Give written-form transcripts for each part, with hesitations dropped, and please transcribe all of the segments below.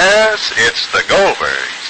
Yes, it's the Goldbergs.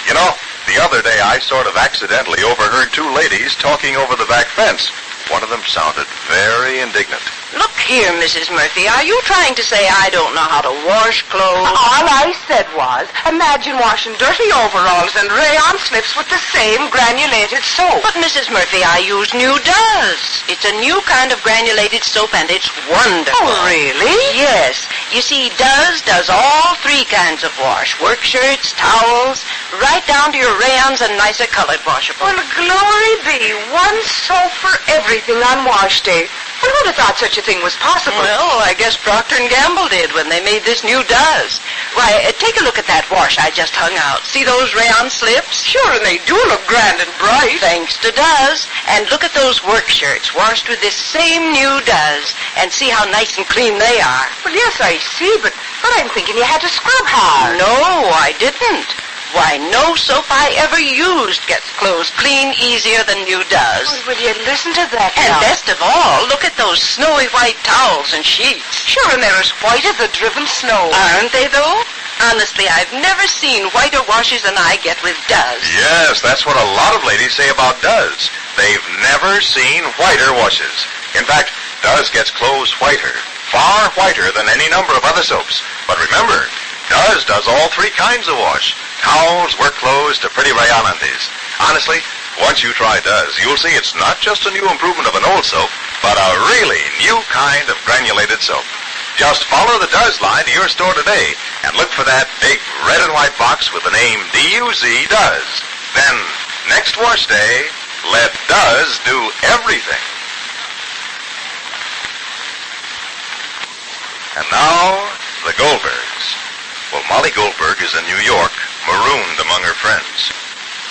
You know, the other day I sort of accidentally overheard two ladies talking over the back fence. One of them sounded very indignant. Look here, Mrs. Murphy, are you trying to say I don't know how to wash clothes? All I said was, imagine washing dirty overalls and rayon slips with the same granulated soap. But, Mrs. Murphy, I use New Does. It's a new kind of granulated soap, and it's wonderful. Oh, really? Yes. You see, Does all three kinds of wash. Work shirts, towels, right down to your rayons and nicer colored washables. Well, glory be. One soap for everything on wash day. I would have thought such a thing was possible. Well, I guess Procter & Gamble did when they made this new Does. Why, take a look at that wash I just hung out. See those rayon slips? Sure, and they do look grand and bright. Thanks to Does. And look at those work shirts washed with this same new Does. And see how nice and clean they are. Well, yes, I see, but I'm thinking you had to scrub hard. No, I didn't. Why, no soap I ever used gets clothes clean easier than New Does. Well, will you listen to that And now? best of all, look at those snowy white towels and sheets. Sure, and they're as white as the driven snow. Aren't they, though? Honestly, I've never seen whiter washes than I get with Does. Yes, that's what a lot of ladies say about Does. They've never seen whiter washes. In fact, Does gets clothes whiter, far whiter than any number of other soaps. But remember, Does all three kinds of wash. Towels, work clothes, to pretty rayanantes. Honestly, once you try Does, you'll see it's not just a new improvement of an old soap, but a really new kind of granulated soap. Just follow the Does line to your store today and look for that big red and white box with the name D-U-Z, Does. Then, next wash day, let Does do everything. And now, the Goldbergs. Well, Molly Goldberg is in New York, marooned among her friends.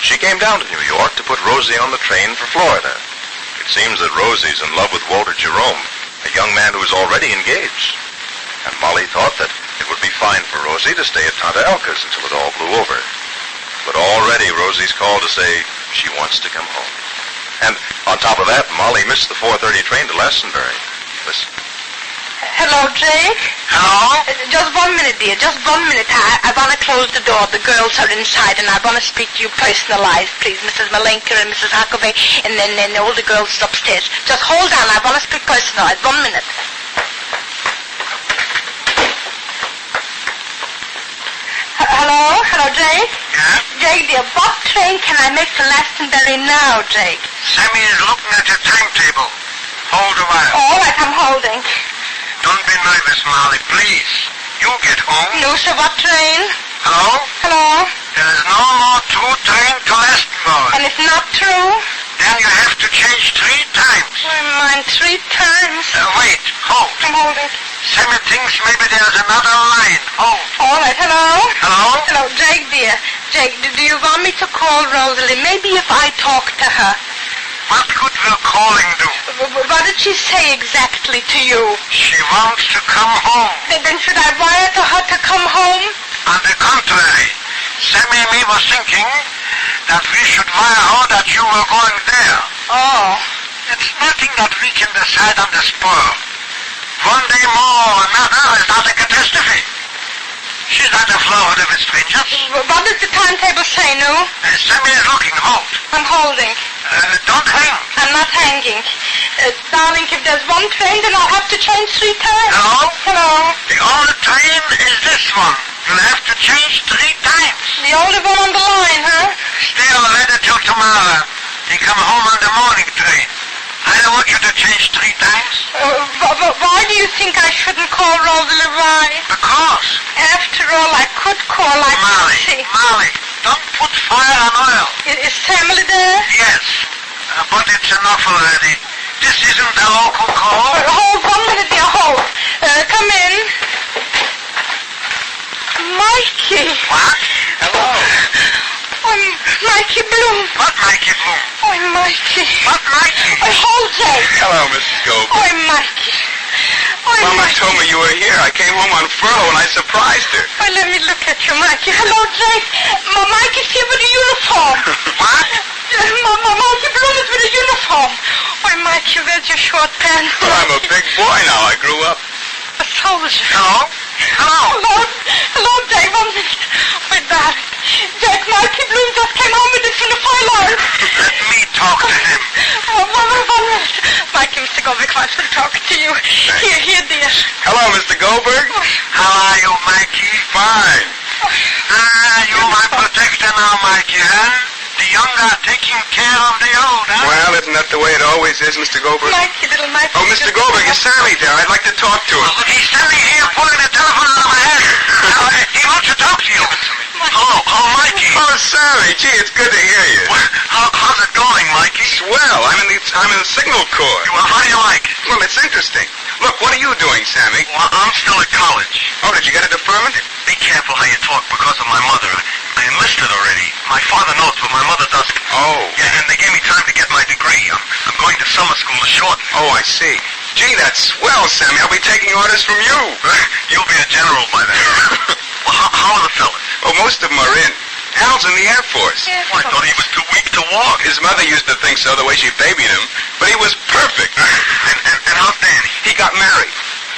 She came down to New York to put Rosie on the train for Florida. It seems that Rosie's in love with Walter Jerome, a young man who is already engaged. And Molly thought that it would be fine for Rosie to stay at Tante Elka's until it all blew over. But already Rosie's called to say she wants to come home. And on top of that, Molly missed the 4:30 train to Glastonbury. Listen. Hello, Jake? Hello? Just 1 minute, dear. Just 1 minute. I want to close the door. The girls are inside, and I want to speak to you personalized, please. Mrs. Malenka and Mrs. Huckabee, and then all the girls upstairs. Just hold on. I want to speak personalized. 1 minute. Hello? Hello, Jake? Yeah? Jake, dear, what train can I make to Glastonbury now, Jake? Sammy is looking at your timetable. Hold a while. All right, I'm holding. Don't be nervous, Molly, please. You'll get home. No, sir, what train? Hello? Hello? There is no more true train to Glastonbury. And it's not true? Then you have to change 3 times. I mind 3 times. Wait, hold. I'm holding. Sammy thinks maybe there's another line. Hold. All right, hello? Hello? Hello, Jake, dear. Jake, do you want me to call Rosalie? Maybe if I talk to her. What good will calling do? What did she say exactly to you? She wants to come home. Then should I wire to her to come home? On the contrary, Sammy and me were thinking that we should wire her that you were going there. Oh. It's nothing that we can decide on the spur. One day more or another is not a catastrophe. She's not a Florida with strangers. What does the timetable say, no? Sammy is looking. Hold. I'm holding. Don't hang. I'm not hanging. Darling, if there's one train, then I'll have to change 3 times. Hello? Hello? The only train is this one. You'll have to change 3 times. The only one on the line, huh? Stay already till tomorrow. They come home on the morning train. I don't want you to change 3 times. Why do you think I shouldn't call Rosalie? Why? Because. After all, I could call. Molly, don't put fire on oil. Is Emily there? Yes, but it's enough already. This isn't a local call. Hold 1 minute, dear. Hold. Come in. Mikey. What? Hello. Oh, Mikey Bloom. What, Mikey Bloom? Oh, Mikey. What, Mikey? Oh, hold, Jake. Hello, Mrs. Goldberg. Oh, Mikey. Oh, Mama Mikey. told me you were here. I came home on furlough and I surprised her. Oh, let me look at you, Mikey. Hello, Jake. Mikey's here with a uniform. What? Mikey Bloom is with a uniform. Oh, Mikey, where's your short pants? Well, I'm a big boy now. I grew up. A soldier. Hello? Hello? Hello, Jake. 1 minute. nice to talk to you. Here, dear. Hello, Mr. Goldberg. How are you, Mikey? Fine. You my protector now, Mikey, huh? The young are taking care of the old, huh? Well, isn't that the way it always is, Mr. Goldberg? Mikey, little Mikey. Oh, Mr. Goldberg, is Sammy there? I'd like to talk to him. Look, he's standing here pulling the telephone out of my hand. He wants to talk to you. Hello, Mikey. Oh, Sammy, gee, it's good to hear you. How's it going, Mikey? Swell. I'm in the signal corps. Well, how do you like it? Well, it's interesting. Look, what are you doing, Sammy? Well, I'm still at college. Oh, did you get a deferment? Be careful how you talk because of my mother. I enlisted already. My father knows, but my mother doesn't. Oh. Yeah, and they gave me time to get my degree. I'm going to summer school to shorten. Oh, I see. Gee, that's swell, Sammy. I'll be taking orders from you. You'll be a general by then. Well, how are the fellas? Oh, most of them are in. Al's in the Air Force. Oh, I thought he was too weak to walk. His mother used to think so, the way she babied him. But he was perfect. And how's Danny? He got married.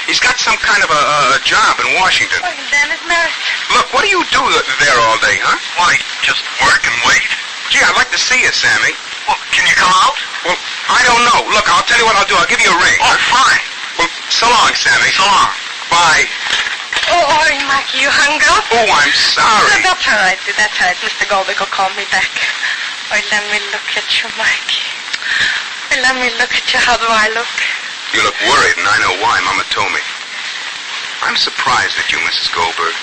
He's got some kind of a job in Washington. Oh, Dan is married. Look, what do you do there all day, huh? Why, just work and wait? Gee, I'd like to see you, Sammy. Well, can you come out? Well, I don't know. Look, I'll tell you what I'll do. I'll give you a ring. Oh, fine. Well, so long, Sammy. So long. Bye. Oh, Mikey, you hung up? Oh, I'm sorry. That's all right. That's all right. Mr. Goldberg will call me back. Oh, let me look at you, Mikey. Oh, let me look at you. How do I look? You look worried, and I know why. Mama told me. I'm surprised at you, Mrs. Goldberg.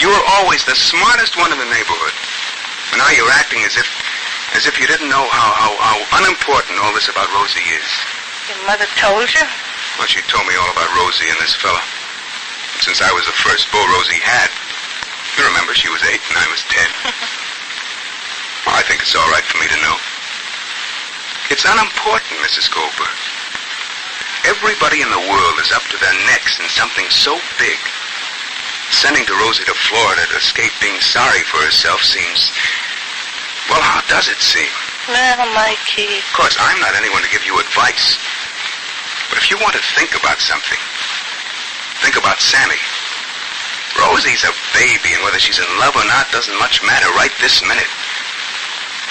You were always the smartest one in the neighborhood. But now you're acting as if you didn't know how unimportant all this about Rosie is. Your mother told you? Well, she told me all about Rosie and this fella. Since I was the first beau Rosie had. You remember, she was 8 and I was 10. Well, I think it's all right for me to know. It's unimportant, Mrs. Goldberg. Everybody in the world is up to their necks in something so big. Sending to Rosie to Florida to escape being sorry for herself seems... Well, how does it seem? Well, Mikey. Of course, I'm not anyone to give you advice. But if you want to think about something, think about Sammy. Rosie's a baby, and whether she's in love or not doesn't much matter right this minute.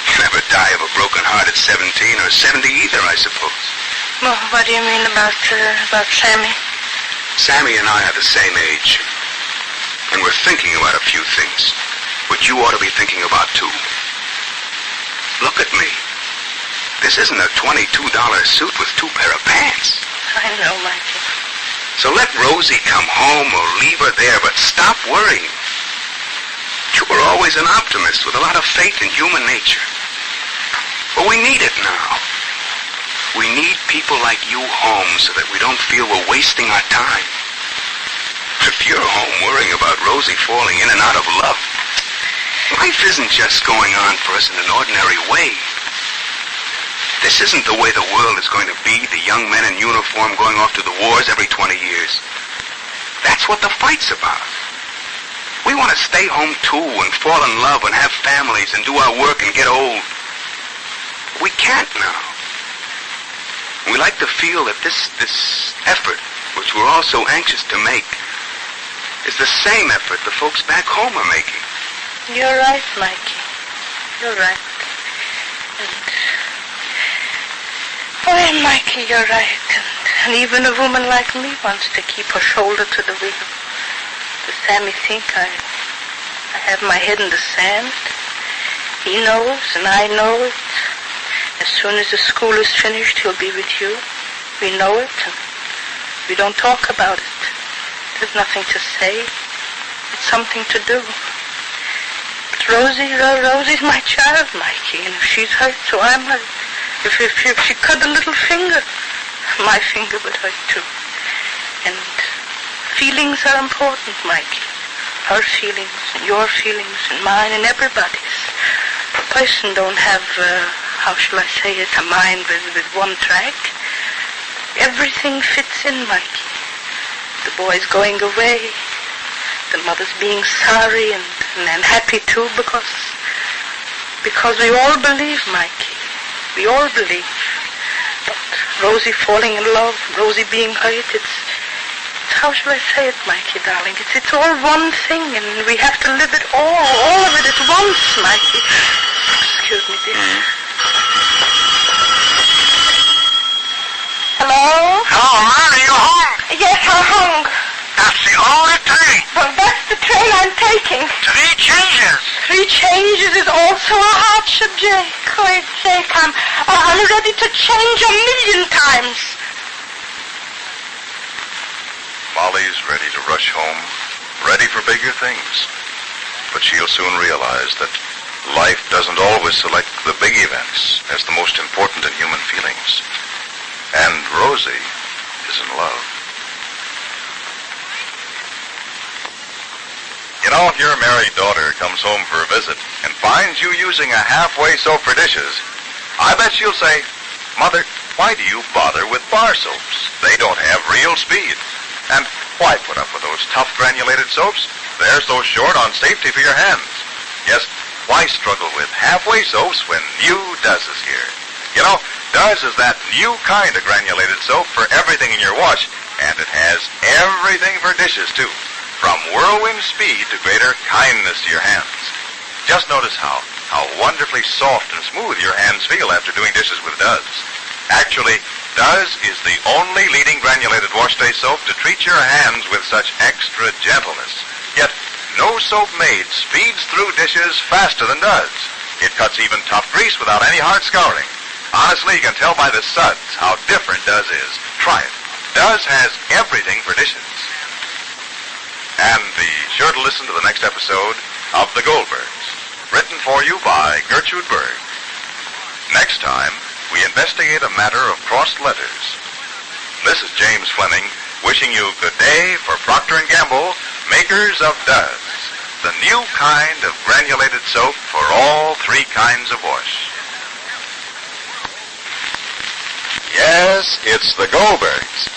You'll never die of a broken heart at 17 or 70 either, I suppose. Well, what do you mean about Sammy? Sammy and I are the same age. And we're thinking about a few things, which you ought to be thinking about, too. Look at me. This isn't a $22 suit with 2 pair of pants. I know, Mikey. So let Rosie come home or leave her there, but stop worrying. You were always an optimist with a lot of faith in human nature. But we need it now. We need people like you home so that we don't feel we're wasting our time. If you're home worrying about Rosie falling in and out of love, life isn't just going on for us in an ordinary way. This isn't the way the world is going to be, the young men in uniform going off to the wars every 20 years. That's what the fight's about. We want to stay home, too, and fall in love and have families and do our work and get old. We can't now. We like to feel that this effort, which we're all so anxious to make, is the same effort the folks back home are making. You're right, Mikey. You're right. Mikey, you're right. And even a woman like me wants to keep her shoulder to the wheel. Does Sammy think I have my head in the sand? He knows, and I know it. As soon as the school is finished, he'll be with you. We know it, and we don't talk about it. There's nothing to say. It's something to do. But Rosie's my child, Mikey, and if she's hurt, so I'm hurt. If she cut a little finger, my finger would hurt too. And feelings are important, Mikey. Her feelings, and your feelings, and mine, and everybody's. A person don't have, how shall I say it, a mind with one track. Everything fits in, Mikey. The boy's going away. The mother's being sorry and happy too because we all believe, Mikey. We all believe. But Rosie falling in love, Rosie being hurt, it's how shall I say it, Mikey, darling? It's all one thing, and we have to live it all of it at once, Mikey. Excuse me, dear. Hello? Hello? Hello, Molly, you home? Yes, I'm hung. That's the only train. Well, that's the train I'm taking. 3 changes. 3 changes is also a hardship, Jay. Christ's sake, I'm ready to change 1,000,000 times. Molly's ready to rush home, ready for bigger things. But she'll soon realize that life doesn't always select the big events as the most important in human feelings. And Rosie is in love. You know, if your married daughter comes home for a visit and finds you using a halfway soap for dishes, I bet she'll say, "Mother, why do you bother with bar soaps? They don't have real speed. And why put up with those tough granulated soaps? They're so short on safety for your hands. Yes, why struggle with halfway soaps when new Does is here? You know, Does is that new kind of granulated soap for everything in your wash, and it has everything for dishes, too. From whirlwind speed to greater kindness to your hands. Just notice how wonderfully soft and smooth your hands feel after doing dishes with Does. Actually, Does is the only leading granulated wash day soap to treat your hands with such extra gentleness. Yet, no soap made speeds through dishes faster than Does. It cuts even tough grease without any hard scouring. Honestly, you can tell by the suds how different Does is. Try it. Does has everything for dishes. And be sure to listen to the next episode of The Goldbergs, written for you by Gertrude Berg. Next time, we investigate a matter of crossed letters. This is James Fleming, wishing you good day for Procter & Gamble, makers of Does, the new kind of granulated soap for all 3 kinds of wash. Yes, it's the Goldbergs.